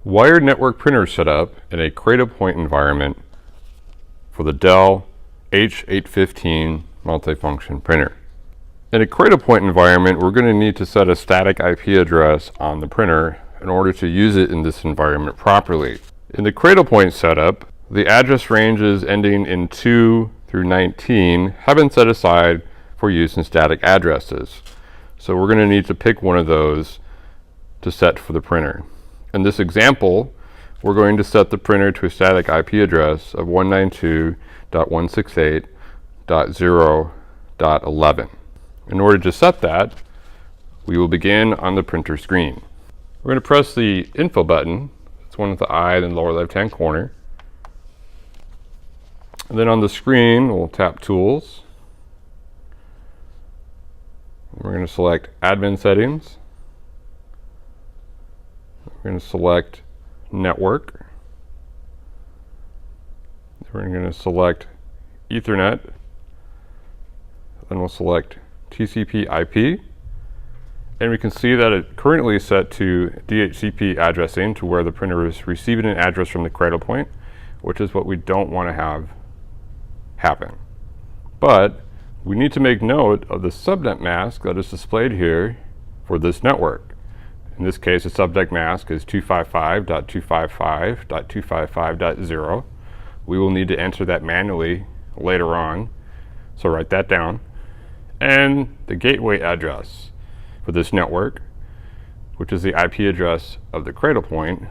Wired network printer setup in a Cradlepoint environment for the Dell H815 multifunction printer. In a Cradlepoint environment, we're going to need to set a static IP address on the printer in order to use it in this environment properly. In the Cradlepoint setup, the address ranges ending in 2 through 19 have been set aside for use in static addresses. So we're going to need to pick one of those to set for the printer. In this example, we're going to set the printer to a static IP address of 192.168.0.11. In order to set that, we will begin on the printer screen. We're going to press the info button. It's one with the eye in the lower left-hand corner. And then on the screen, we'll tap Tools. We're going to select Admin Settings. We're going to select Network. We're going to select Ethernet. Then we'll select TCP/IP. And we can see that it currently is set to DHCP addressing, to where the printer is receiving an address from the Cradlepoint, which is what we don't want to have happen. But we need to make note of the subnet mask that is displayed here for this network. In this case, the subnet mask is 255.255.255.0. We will need to enter that manually later on, so write that down. And the gateway address for this network, which is the IP address of the Cradlepoint,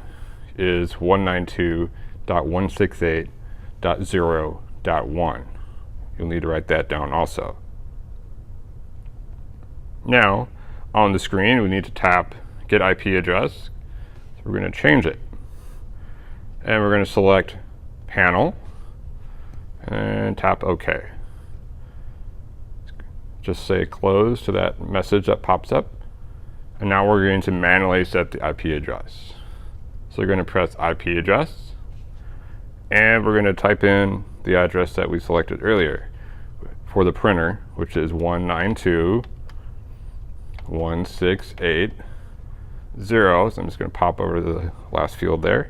is 192.168.0.1. You'll need to write that down also. Now, on the screen, we need to tap Get IP Address. So we're going to change it. And we're going to select Panel and tap OK. Just say Close to that message that pops up. And now we're going to manually set the IP address. So we're going to press IP address, and we're going to type in the address that we selected earlier for the printer, which is 192.168.0. So I'm just going to pop over to the last field there,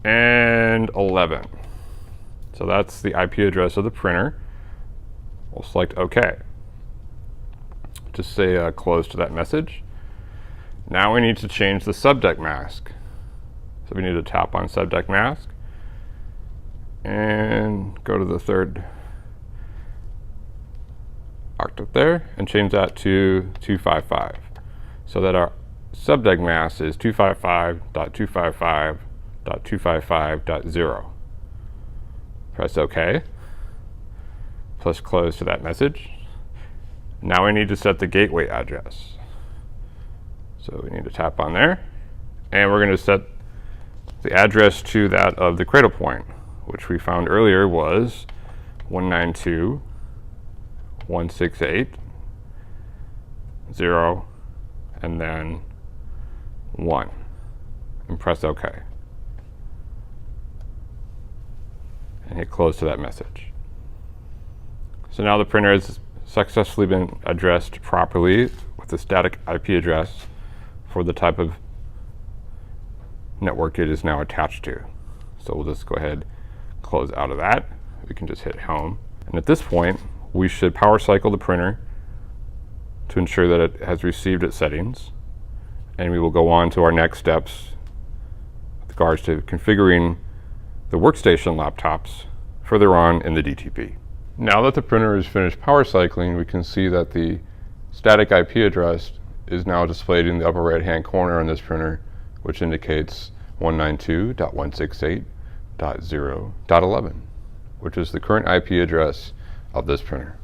and 11. So that's the IP address of the printer. We'll select OK. Just say Close to that message. Now we need to change the subnet mask. So we need to tap on subnet mask and go to the third octet there and change that to 255, so that our subnet mask is 255.255.255.0. Press OK. Plus Close to that message. Now we need to set the gateway address. So we need to tap on there, and we're going to set the address to that of the Cradlepoint, which we found earlier was 192.168.0 and then 1, and press OK. And hit Close to that message. So now the printer has successfully been addressed properly with the static IP address for the type of network it is now attached to. So we'll just go ahead, close out of that. We can just hit Home. And at this point, we should power cycle the printer to ensure that it has received its settings. And we will go on to our next steps with regards to configuring the workstation laptops further on in the DTP. Now that the printer is finished power cycling, we can see that the static IP address is now displayed in the upper right-hand corner on this printer, which indicates 192.168.0.11, which is the current IP address of this printer.